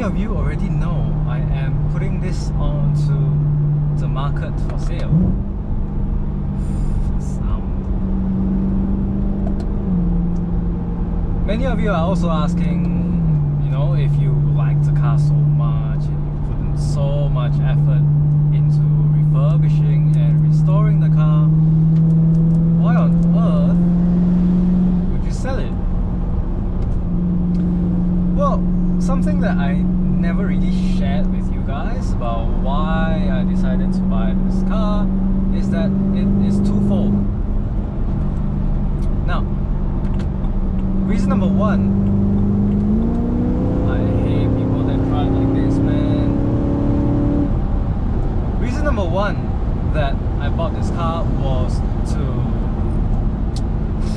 of you already know, I am putting this onto the market for sale. Sound. Many of you are also asking, you know, if you like the car so much and you put in so much effort into refurbishing and restoring the car, why on earth would you sell it? Well, something that I never really shared with you guys about why I decided to buy this car is that it is twofold. Now, reason number one, I hate people that drive like this, man. Reason number one that I bought this car was to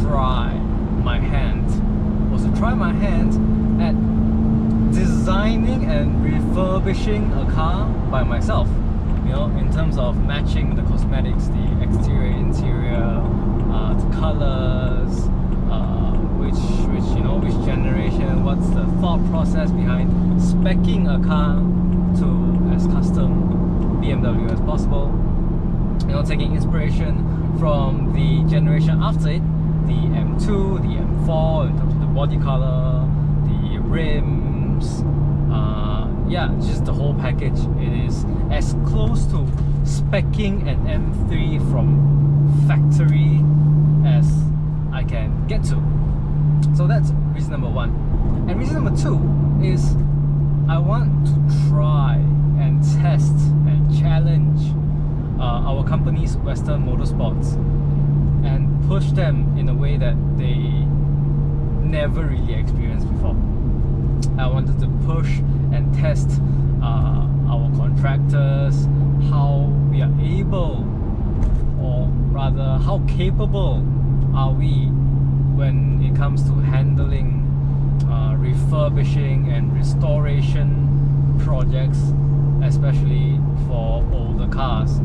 try my hand at designing and refurbishing a car by myself. You know, in terms of matching the cosmetics, the exterior, interior, the colors, which generation, what's the thought process behind speccing a car to as custom BMW as possible. You know, taking inspiration from the generation after it, the M2, the M4, in terms of the body color, the rims, yeah, just the whole package. It is as close to speccing an M3 from factory as I can get to. So that's reason number one. And reason number two is I want to try and test and challenge our company's Western Motorsports and push them in a way that they never really experienced before. I wanted to push and test our contractors, how we are able, or rather how capable are we when it comes to handling refurbishing and restoration projects, especially for older cars.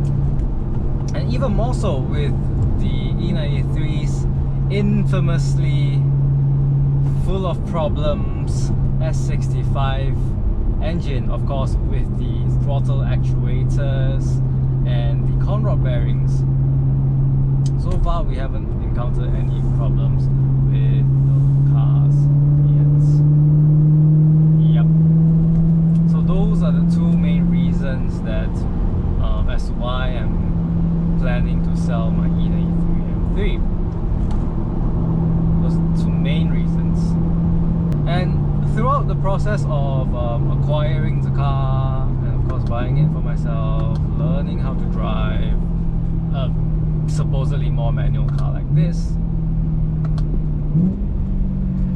And even more so with the E93's infamously full of problems S65 engine, of course, with the throttle actuators and the conrod bearings. So far we haven't encountered any problems with the cars yet. Yep. So those are the two main reasons that as to why I'm planning to sell my E93 M3. Those two main reasons. And throughout the process of acquiring the car and of course buying it for myself, learning how to drive a supposedly more manual car like this,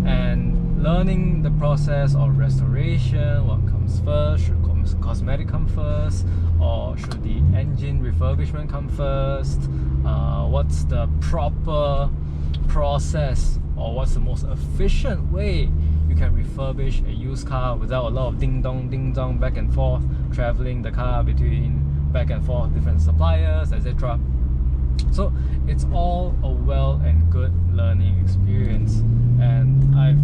and learning the process of restoration, what comes first, should cosmetic come first, or should the engine refurbishment come first, what's the proper process, or what's the most efficient way you can refurbish a used car without a lot of ding dong back and forth, traveling the car between back and forth different suppliers, etc. So it's all a well and good learning experience, and I've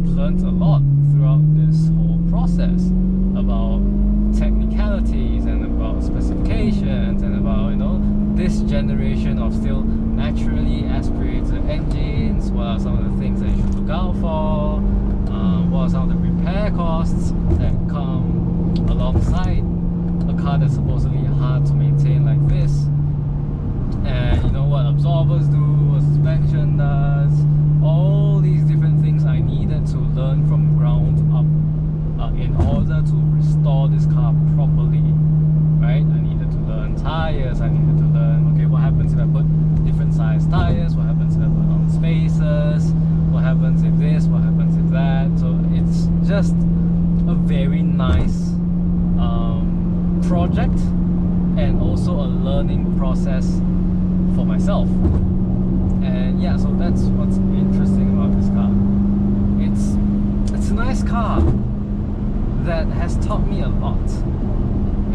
learned a lot throughout this whole process about technicalities and about specifications and about, you know, this generation of still naturally aspirated engines. What are some of the things that you should look out for? What are some of the repair costs that come alongside a car that's supposedly hard to maintain like this? And you know what absorbers do, what suspension does, all these different things I needed to learn from ground up in order to restore this car properly, right? I needed to learn tires, I needed to learn, okay, what happens if I put different size tires, what happens if I put on spacers, what happens if this, what happens if that. So it's just a very nice project and also a learning process for myself. And yeah, so that's what's interesting about this car. It's a nice car that has taught me a lot,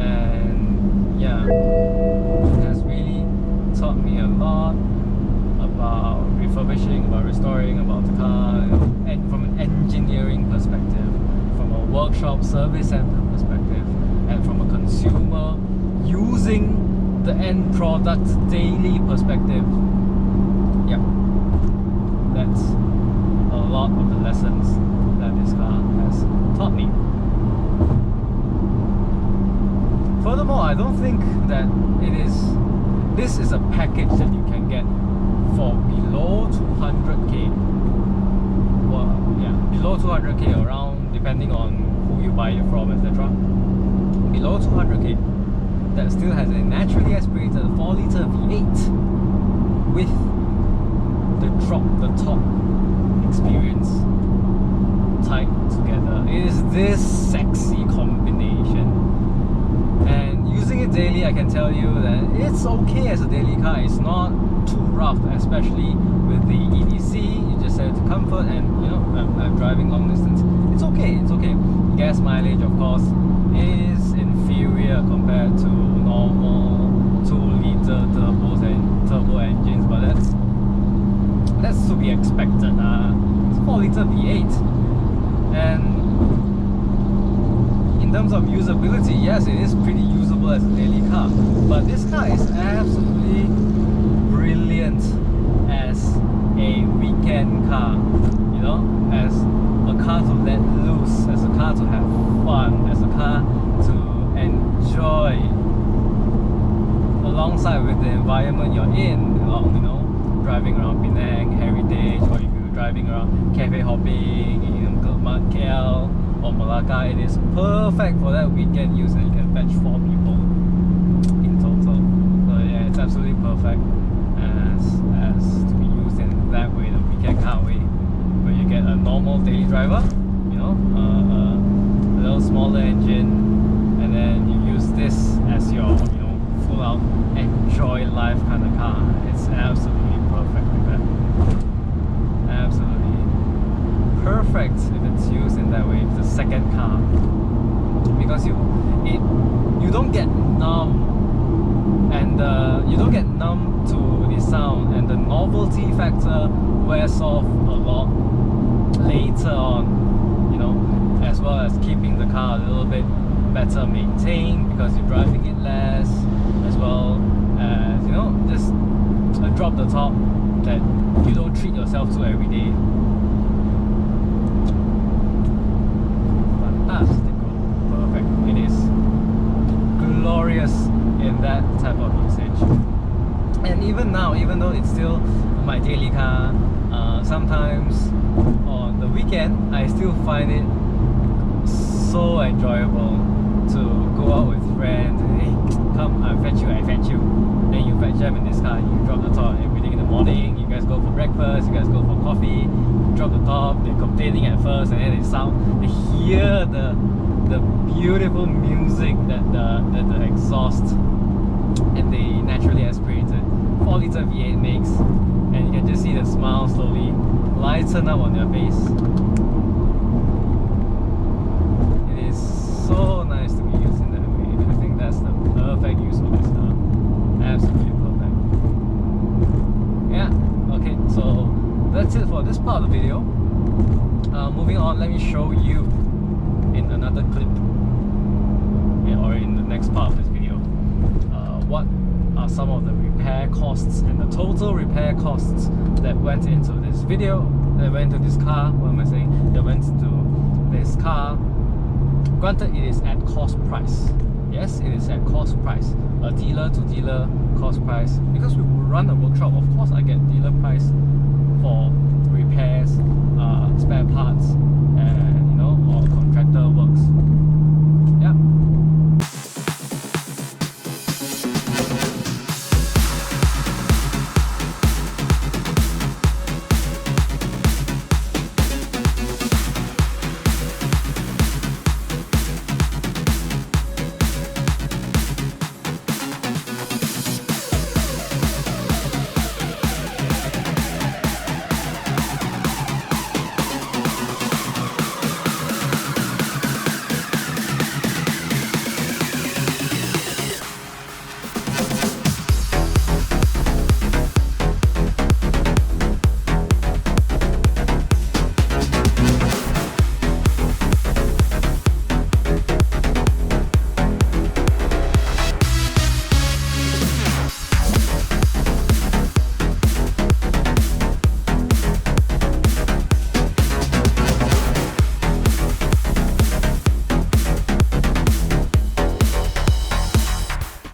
and yeah, it has really taught me a lot about refurbishing, about restoring, about the car, and from an engineering perspective, from a workshop workshop service center perspective, and from a consumer using the end product daily perspective, yeah, that's a lot of the lessons that this car has taught me. Furthermore, I don't think that this is a package that you can get for below 200k. Well, yeah, below 200k, around, depending on who you buy it from, etc. Below 200k, that still has a naturally aspirated 4-litre V8 with the top experience tied together. It is this sexy combination, and using it daily, I can tell you that it's okay as a daily car. It's not too rough, especially with the EDC. You just have to comfort, and you know, I'm driving long distance. It's okay, it's okay. Gas mileage, of course, is inferior compared to normal 2-litre turbo engines, but that's to be expected. It's 4-litre V8, and in terms of usability, yes, it is pretty usable as a daily car, but this car is absolutely brilliant as a weekend car, you know, as a car to let loose, as a car to have fun, as a car to enjoy alongside with the environment you're in, you know, driving around Penang, Heritage, or if you're driving around cafe hopping in KL or Malacca. It is perfect for that weekend use, and you can fetch 4 people in total. So yeah, it's absolutely perfect as to be used in that way, the weekend car way, where you get a normal daily driver, you know, a little smaller engine, and then you use this as your, you know, full out enjoy life kind of car. It's absolutely perfect like that. Absolutely perfect if it's used in that way. It's the second car, because you don't get numb, and you don't get numb to the sound, and the novelty factor wears off a lot later on, you know, as well as keeping the car a little bit better maintained because you're driving it less, as well as, you know, just drop the top that you don't treat yourself to every day. Fantastic, perfect. It is glorious in that type of usage. And even now, even though it's still my daily car, sometimes on the weekend I still find it so enjoyable to go out with friends. Hey, come, I fetch you. Then you fetch them in this car, you drop the top everything in the morning, you guys go for breakfast, you guys go for coffee, you drop the top, they're complaining at first, and then they hear the beautiful music that the exhaust and the naturally aspirated 4-litre V8 makes, and you can just see the smile slowly lighten up on their face. It is so nice to be used in that way. I think that's the perfect use of this car. Absolutely perfect. Yeah, okay, so that's it for this part of the video. Moving on, let me show you in another clip, or in the next part of this video, what are some of the repair costs and the total repair costs that went into this video, that went into this car. What am I saying? That went into this car. Granted, it is at cost price. Yes, it is at cost price. A dealer to dealer cost price. Because we run a workshop, of course I get